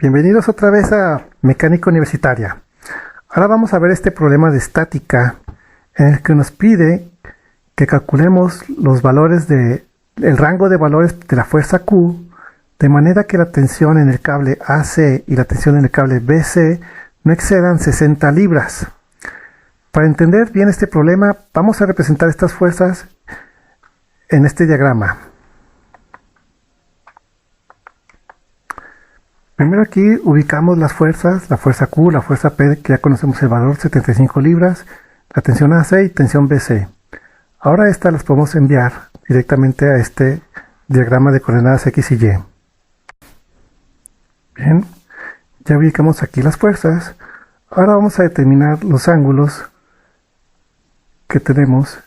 Bienvenidos otra vez a Mecánica Universitaria. Ahora vamos a ver este problema de estática en el que nos pide que calculemos los valores el rango de valores de la fuerza Q, de manera que la tensión en el cable AC y la tensión en el cable BC no excedan 60 libras. Para entender bien este problema, vamos a representar estas fuerzas en este diagrama. Primero aquí ubicamos las fuerzas, la fuerza Q, la fuerza P, que ya conocemos el valor, 75 libras, la tensión AC y tensión BC. Ahora estas las podemos enviar directamente a este diagrama de coordenadas X y Y. Bien, ya ubicamos aquí las fuerzas. Ahora vamos a determinar los ángulos que tenemos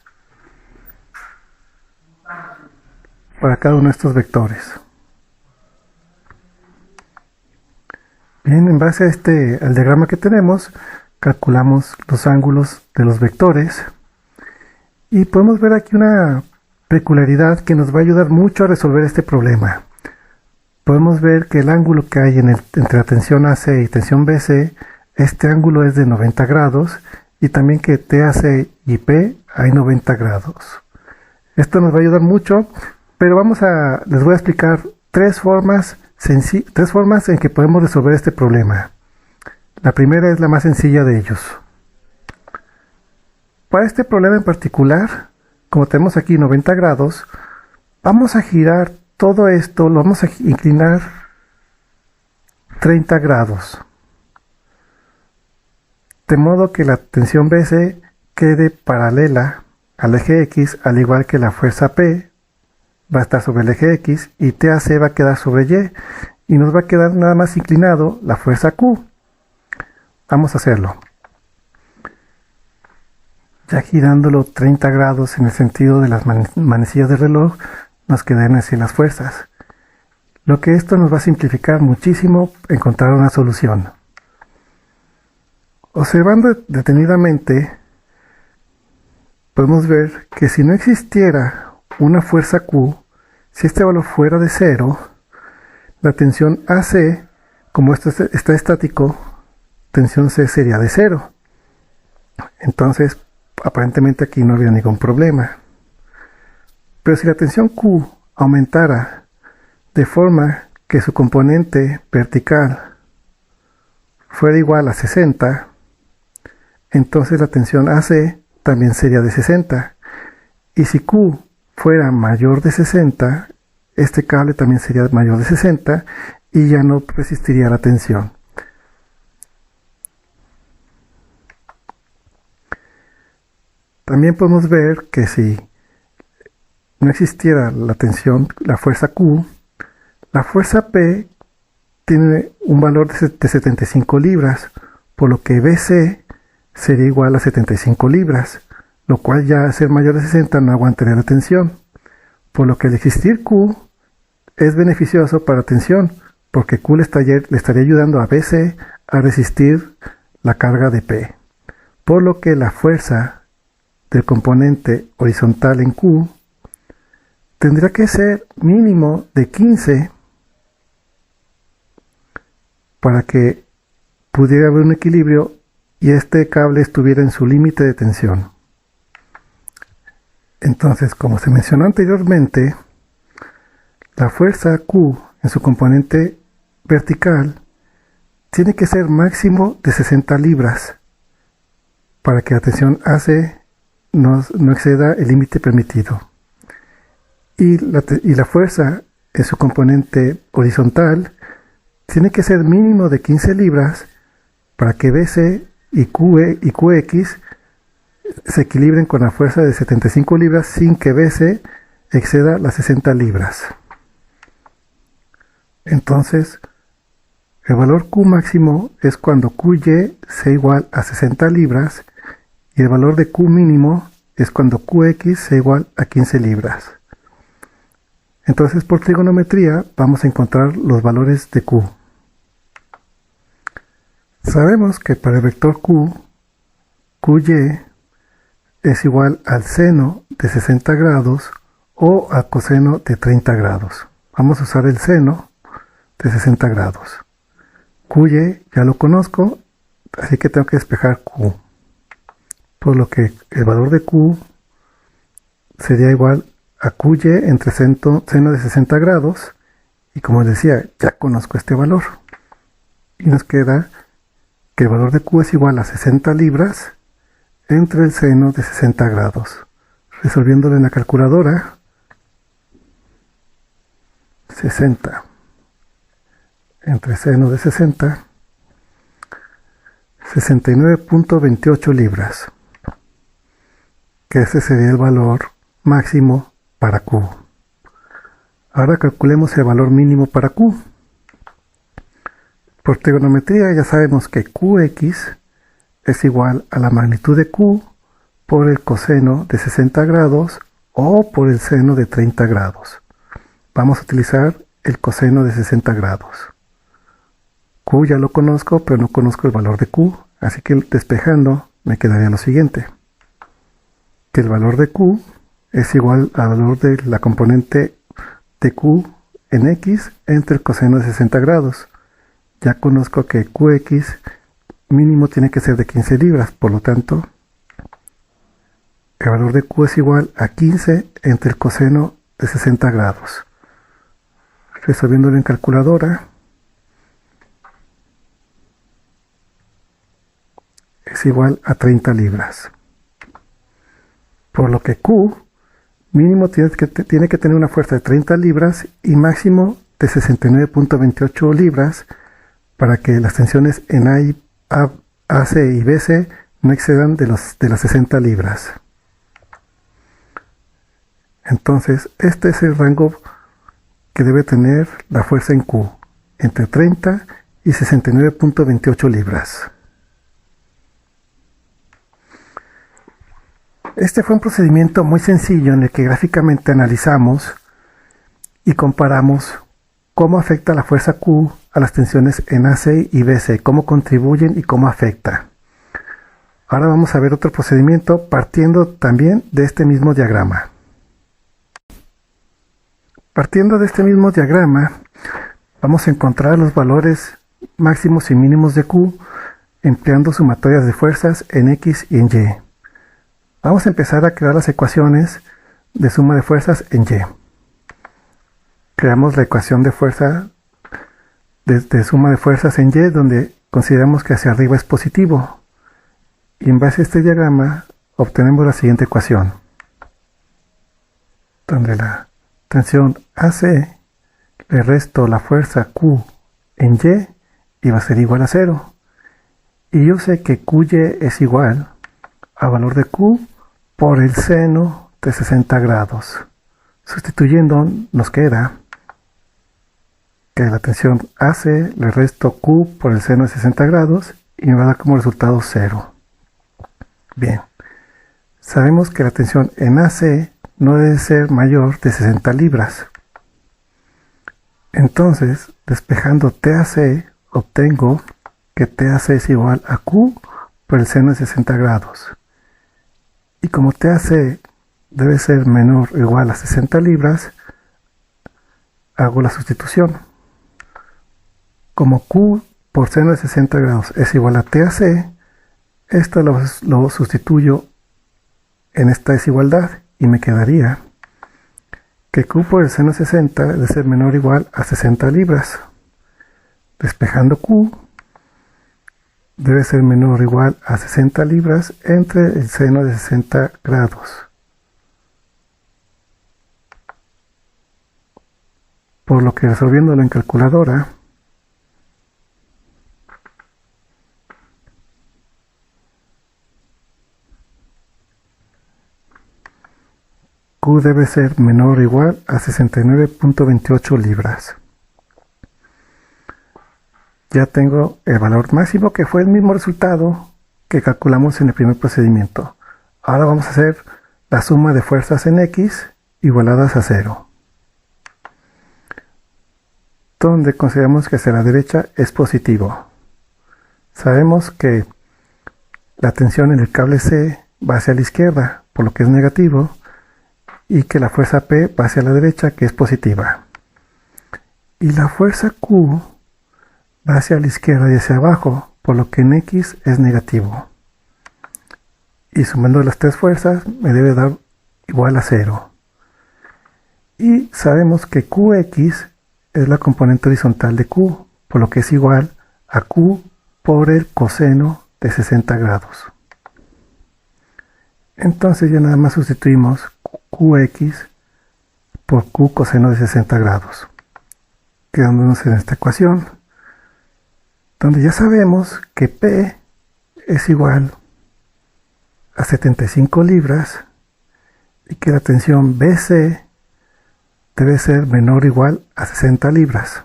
para cada uno de estos vectores. Bien, en base a al diagrama que tenemos, calculamos los ángulos de los vectores y podemos ver aquí una peculiaridad que nos va a ayudar mucho a resolver este problema. Podemos ver que el ángulo que hay entre la tensión AC y tensión BC, este ángulo es de 90 grados y también que TAC y P hay 90 grados. Esto nos va a ayudar mucho, pero les voy a explicar tres formas en que podemos resolver este problema. La primera es la más sencilla de ellos. Para este problema en particular, como tenemos aquí 90 grados, vamos a girar todo esto, lo vamos a inclinar 30 grados. De modo que la tensión BC quede paralela al eje X, al igual que la fuerza P va a estar sobre el eje X y TAC va a quedar sobre Y nos va a quedar nada más inclinado la fuerza Q. Vamos a hacerlo. Ya girándolo 30 grados en el sentido de las manecillas del reloj, nos quedan así las fuerzas. Lo que esto nos va a simplificar muchísimo encontrar una solución. Observando detenidamente, podemos ver que si no existiera una fuerza Q, si este valor fuera de 0, la tensión AC, como esto está estático, tensión C sería de 0. Entonces, aparentemente aquí no habría ningún problema. Pero si la tensión Q aumentara de forma que su componente vertical fuera igual a 60, entonces la tensión AC también sería de 60. Y si Q fuera mayor de 60, este cable también sería mayor de 60 y ya no resistiría la tensión. También podemos ver que si no existiera la tensión, la fuerza Q, la fuerza P tiene un valor de 75 libras, por lo que BC sería igual a 75 libras, lo cual ya al ser mayor de 60 no aguantaría la tensión, por lo que el existir Q es beneficioso para la tensión, porque Q le estaría ayudando a BC a resistir la carga de P, por lo que la fuerza del componente horizontal en Q tendría que ser mínimo de 15 para que pudiera haber un equilibrio y este cable estuviera en su límite de tensión. Entonces, como se mencionó anteriormente, la fuerza Q en su componente vertical tiene que ser máximo de 60 libras para que la tensión AC no exceda el límite permitido. Y la fuerza en su componente horizontal tiene que ser mínimo de 15 libras para que BC y QX se equilibren con la fuerza de 75 libras sin que BC exceda las 60 libras. Entonces, el valor Q máximo es cuando QY sea igual a 60 libras y el valor de Q mínimo es cuando QX sea igual a 15 libras. Entonces, por trigonometría vamos a encontrar los valores de Q. Sabemos que para el vector Q, QY es igual al seno de 60 grados o al coseno de 30 grados. Vamos a usar el seno de 60 grados. Qy ya lo conozco, así que tengo que despejar Q. Por lo que el valor de Q sería igual a Qy entre seno de 60 grados. Y como les decía, ya conozco este valor. Y nos queda que el valor de Q es igual a 60 libras entre el seno de 60 grados. Resolviéndolo en la calculadora, 60 entre seno de 60, 69.28 libras, que ese sería el valor máximo para Q. Ahora calculemos el valor mínimo para Q. Por trigonometría ya sabemos que Qx es igual a la magnitud de Q por el coseno de 60 grados o por el seno de 30 grados. Vamos a utilizar el coseno de 60 grados. Q ya lo conozco, pero no conozco el valor de Q, así que despejando me quedaría lo siguiente. Que el valor de Q es igual al valor de la componente de Q en X entre el coseno de 60 grados. Ya conozco que Qx mínimo tiene que ser de 15 libras, por lo tanto, el valor de Q es igual a 15 entre el coseno de 60 grados. Resolviéndolo en calculadora, es igual a 30 libras. Por lo que Q mínimo tiene que tener una fuerza de 30 libras y máximo de 69.28 libras para que las tensiones en AC y BC no excedan de las 60 libras. Entonces, este es el rango que debe tener la fuerza en Q, entre 30 y 69.28 libras. Este fue un procedimiento muy sencillo en el que gráficamente analizamos y comparamos cómo afecta la fuerza Q a las tensiones en AC y BC, cómo contribuyen y cómo afecta. Ahora vamos a ver otro procedimiento partiendo también de este mismo diagrama. Partiendo de este mismo diagrama, vamos a encontrar los valores máximos y mínimos de Q empleando sumatorias de fuerzas en X y en Y. Vamos a empezar a crear las ecuaciones de suma de fuerzas en Y. Creamos la ecuación de fuerza de suma de fuerzas en Y, donde consideramos que hacia arriba es positivo. Y en base a este diagrama obtenemos la siguiente ecuación, donde la tensión AC le resto la fuerza Q en Y va a ser igual a 0. Y yo sé que Qy es igual a valor de Q por el seno de 60 grados. Sustituyendo nos queda que la tensión AC le resto Q por el seno de 60 grados y me va a dar como resultado 0. Bien, sabemos que la tensión en AC no debe ser mayor de 60 libras. Entonces, despejando TAC, obtengo que TAC es igual a Q por el seno de 60 grados. Y como TAC debe ser menor o igual a 60 libras, hago la sustitución. Como Q por seno de 60 grados es igual a TAC, esto lo sustituyo en esta desigualdad y me quedaría que Q por el seno de 60 debe ser menor o igual a 60 libras. Despejando Q, debe ser menor o igual a 60 libras entre el seno de 60 grados. Por lo que resolviéndolo en calculadora, Q debe ser menor o igual a 69.28 libras. Ya tengo el valor máximo, que fue el mismo resultado que calculamos en el primer procedimiento. Ahora vamos a hacer la suma de fuerzas en X igualadas a 0. Donde consideramos que hacia la derecha es positivo. Sabemos que la tensión en el cable C va hacia la izquierda, por lo que es negativo, y que la fuerza P va hacia la derecha, que es positiva. Y la fuerza Q va hacia la izquierda y hacia abajo, por lo que en X es negativo. Y sumando las tres fuerzas me debe dar igual a 0. Y sabemos que Qx es la componente horizontal de Q, por lo que es igual a Q por el coseno de 60 grados. Entonces ya nada más sustituimos Qx por Q coseno de 60 grados, quedándonos en esta ecuación, donde ya sabemos que P es igual a 75 libras y que la tensión BC debe ser menor o igual a 60 libras.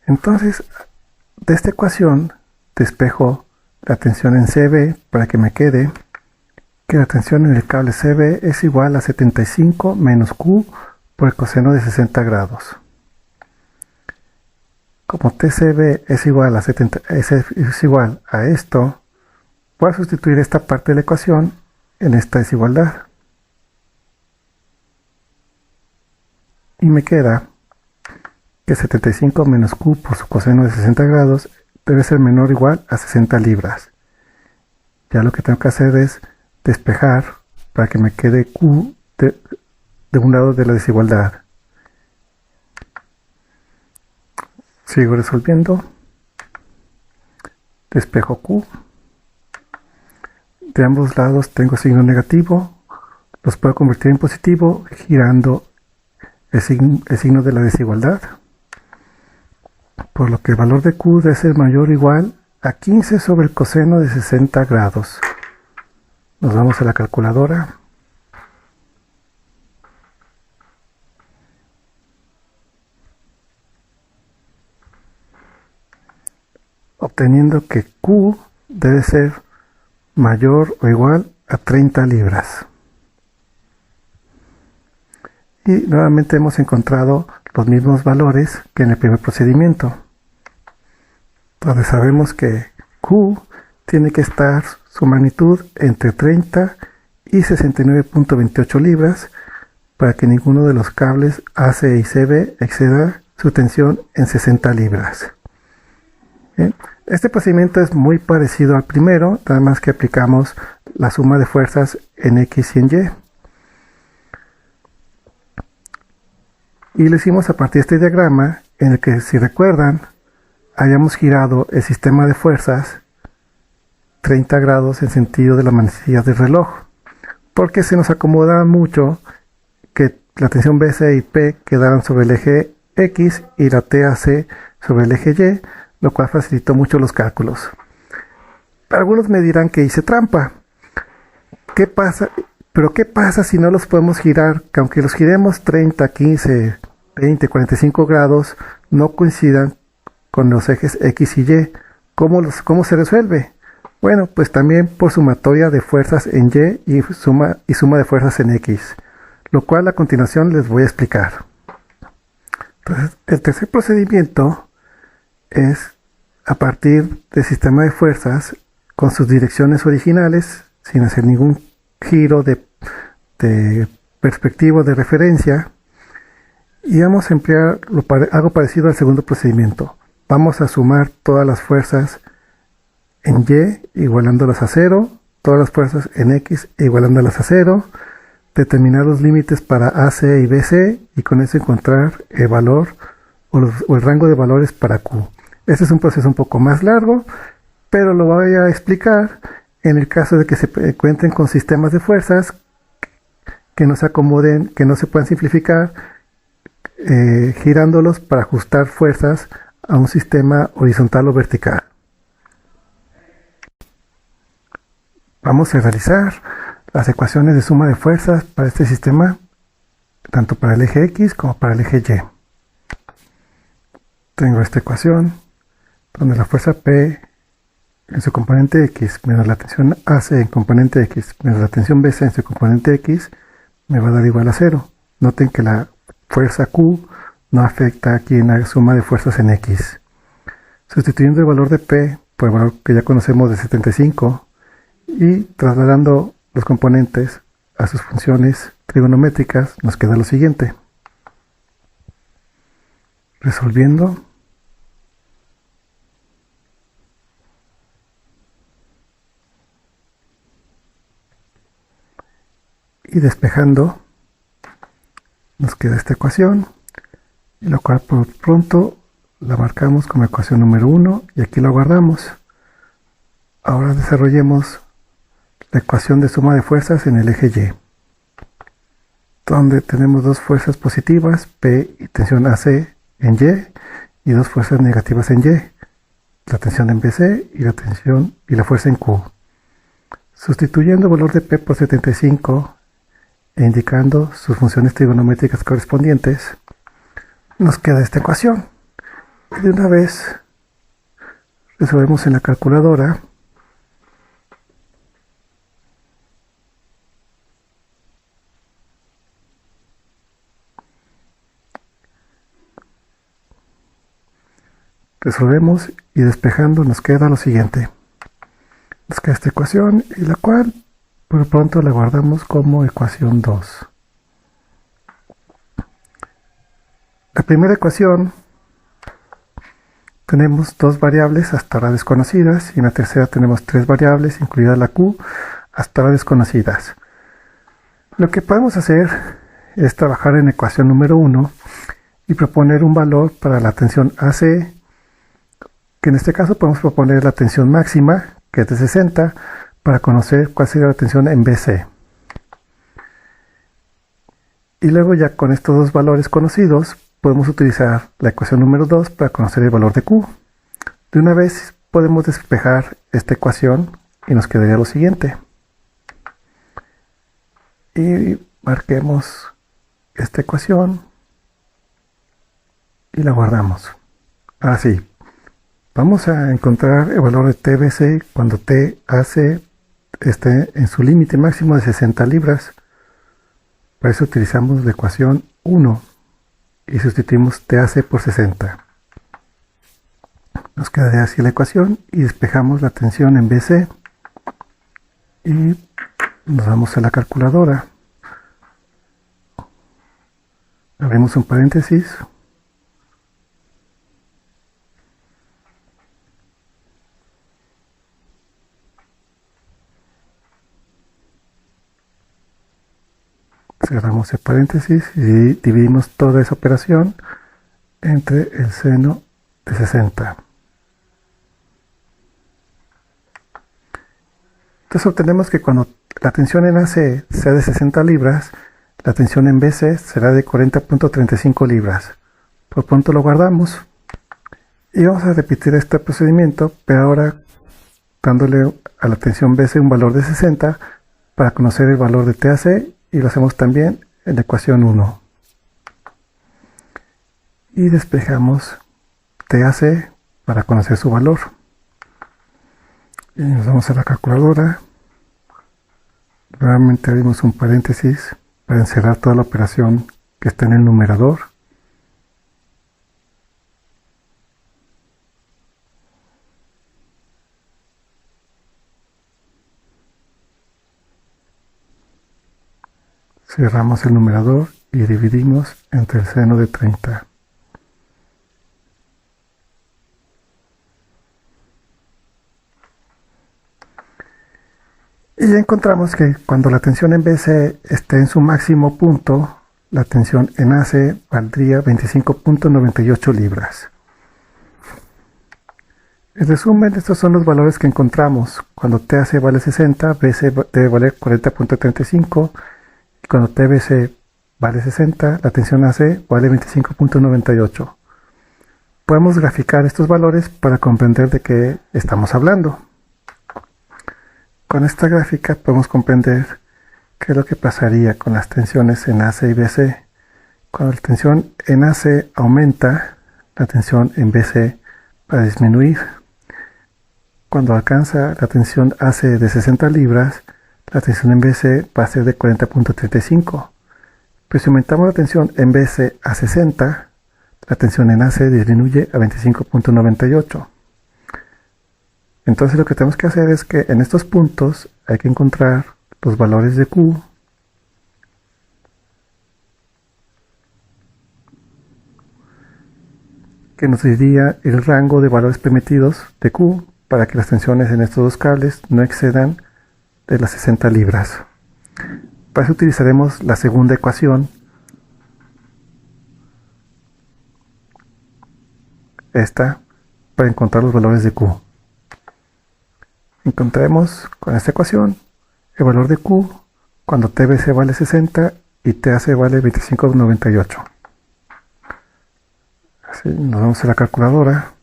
Entonces, de esta ecuación despejo la tensión en CB para que me quede que la tensión en el cable CB es igual a 75 menos Q por el coseno de 60 grados. Como TCB es igual a esto, voy a sustituir esta parte de la ecuación en esta desigualdad. Y me queda que 75 menos Q por su coseno de 60 grados debe ser menor o igual a 60 libras. Ya lo que tengo que hacer es despejar para que me quede Q de un lado de la desigualdad. Sigo resolviendo. Despejo Q. De ambos lados tengo signo negativo. Los puedo convertir en positivo girando el signo de la desigualdad. Por lo que el valor de Q debe ser mayor o igual a 15 sobre el coseno de 60 grados. Nos vamos a la calculadora. Obteniendo que Q debe ser mayor o igual a 30 libras. Y nuevamente hemos encontrado los mismos valores que en el primer procedimiento, donde sabemos que Q tiene que estar su magnitud entre 30 y 69.28 libras para que ninguno de los cables AC y CB exceda su tensión en 60 libras. Bien. Este procedimiento es muy parecido al primero, nada más que aplicamos la suma de fuerzas en X y en Y. Y lo hicimos a partir de este diagrama en el que, si recuerdan, hayamos girado el sistema de fuerzas 30 grados en sentido de la manecilla del reloj, porque se nos acomoda mucho que la tensión BC y P quedaran sobre el eje X y la TAC sobre el eje Y, lo cual facilitó mucho los cálculos. Algunos me dirán que hice trampa. ¿Qué pasa? Pero ¿qué pasa si no los podemos girar? Que aunque los giremos 30, 15, 20, 45 grados, no coincidan con los ejes X y Y. ¿Cómo se resuelve? Bueno, pues también por sumatoria de fuerzas en Y suma de fuerzas en X, lo cual a continuación les voy a explicar. Entonces, el tercer procedimiento es a partir del sistema de fuerzas con sus direcciones originales, sin hacer ningún giro de perspectiva de referencia, y vamos a emplear algo parecido al segundo procedimiento. Vamos a sumar todas las fuerzas en Y igualándolas a 0, todas las fuerzas en X igualándolas a 0, determinar los límites para AC y BC y con eso encontrar el valor o el rango de valores para Q. Este es un proceso un poco más largo, pero lo voy a explicar en el caso de que se encuentren con sistemas de fuerzas que no se acomoden, que no se puedan simplificar, girándolos para ajustar fuerzas a un sistema horizontal o vertical. Vamos a realizar las ecuaciones de suma de fuerzas para este sistema, tanto para el eje X como para el eje Y. Tengo esta ecuación donde la fuerza P en su componente X menos la tensión AC en componente X menos la tensión BC en su componente X me va a dar igual a 0. Noten que la fuerza Q no afecta aquí en la suma de fuerzas en X. Sustituyendo el valor de P por el valor que ya conocemos de 75 y trasladando los componentes a sus funciones trigonométricas, nos queda lo siguiente. Resolviendo, y despejando nos queda esta ecuación, y la cual por pronto la marcamos como ecuación número 1 y aquí la guardamos. Ahora desarrollemos la ecuación de suma de fuerzas en el eje Y, donde tenemos dos fuerzas positivas, P y tensión AC en Y, y dos fuerzas negativas en Y, la tensión en BC y la fuerza en Q. Sustituyendo el valor de P por 75 e indicando sus funciones trigonométricas correspondientes, nos queda esta ecuación. Y de una vez resolvemos en la calculadora. Resolvemos y despejando nos queda lo siguiente. Nos queda esta ecuación y la cual por pronto la guardamos como ecuación 2. La primera ecuación tenemos dos variables hasta ahora desconocidas y en la tercera tenemos tres variables, incluida la Q, hasta ahora desconocidas. Lo que podemos hacer es trabajar en ecuación número 1 y proponer un valor para la tensión AC, que en este caso podemos proponer la tensión máxima, que es de 60, para conocer cuál sería la tensión en BC. Y luego ya con estos dos valores conocidos, podemos utilizar la ecuación número 2 para conocer el valor de Q. De una vez podemos despejar esta ecuación y nos quedaría lo siguiente. Y marquemos esta ecuación y la guardamos. Ahora sí, vamos a encontrar el valor de TBC cuando TAC esté en su límite máximo de 60 libras. Para eso utilizamos la ecuación 1 y sustituimos TAC por 60. Nos quedaría así la ecuación y despejamos la tensión en BC y nos vamos a la calculadora. Abrimos un paréntesis. Cerramos el paréntesis y dividimos toda esa operación entre el seno de 60. Entonces obtenemos que cuando la tensión en AC sea de 60 libras, la tensión en BC será de 40.35 libras. Por pronto lo guardamos y vamos a repetir este procedimiento, pero ahora dándole a la tensión BC un valor de 60 para conocer el valor de TAC, y lo hacemos también en la ecuación 1. Y despejamos TAC para conocer su valor. Y nos vamos a la calculadora. Nuevamente abrimos un paréntesis para encerrar toda la operación que está en el numerador. Cerramos el numerador y dividimos entre el seno de 30. Y ya encontramos que cuando la tensión en BC esté en su máximo punto, la tensión en AC valdría 25.98 libras. En resumen, estos son los valores que encontramos. Cuando TAC vale 60, BC debe valer 40.35. Y cuando TBC vale 60, la tensión AC vale 25.98. Podemos graficar estos valores para comprender de qué estamos hablando. Con esta gráfica podemos comprender qué es lo que pasaría con las tensiones en AC y BC. Cuando la tensión en AC aumenta, la tensión en BC va a disminuir. Cuando alcanza la tensión AC de 60 libras, la tensión en BC va a ser de 40.35. Pero si aumentamos la tensión en BC a 60, la tensión en AC disminuye a 25.98. Entonces lo que tenemos que hacer es que en estos puntos hay que encontrar los valores de Q que nos diría el rango de valores permitidos de Q para que las tensiones en estos dos cables no excedan de las 60 libras. Para eso utilizaremos la segunda ecuación, esta, para encontrar los valores de Q. Encontraremos con esta ecuación el valor de Q cuando TBC vale 60 y TAC vale 25,98. Así, nos vamos a la calculadora.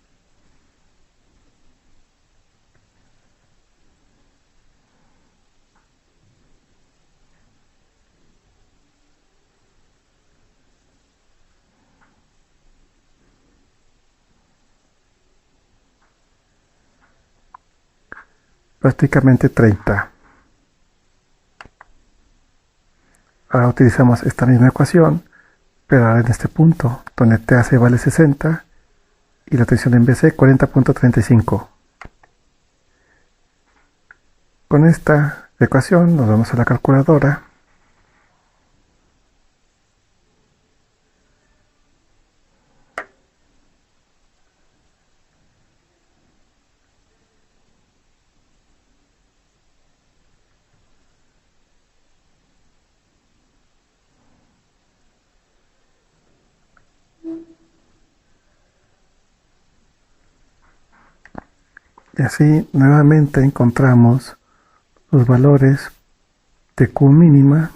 Prácticamente 30. Ahora utilizamos esta misma ecuación, pero ahora en este punto, donde TAC vale 60 y la tensión en BC 40,35. Con esta ecuación nos vamos a la calculadora. Y así nuevamente encontramos los valores de Q mínima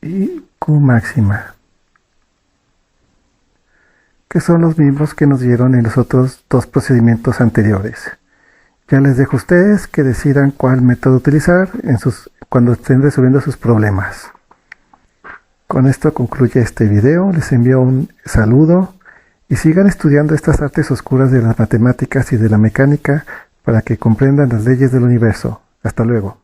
y Q máxima, que son los mismos que nos dieron en los otros dos procedimientos anteriores. Ya les dejo a ustedes que decidan cuál método utilizar cuando estén resolviendo sus problemas. Con esto concluye este video, les envío un saludo y sigan estudiando estas artes oscuras de las matemáticas y de la mecánica para que comprendan las leyes del universo. Hasta luego.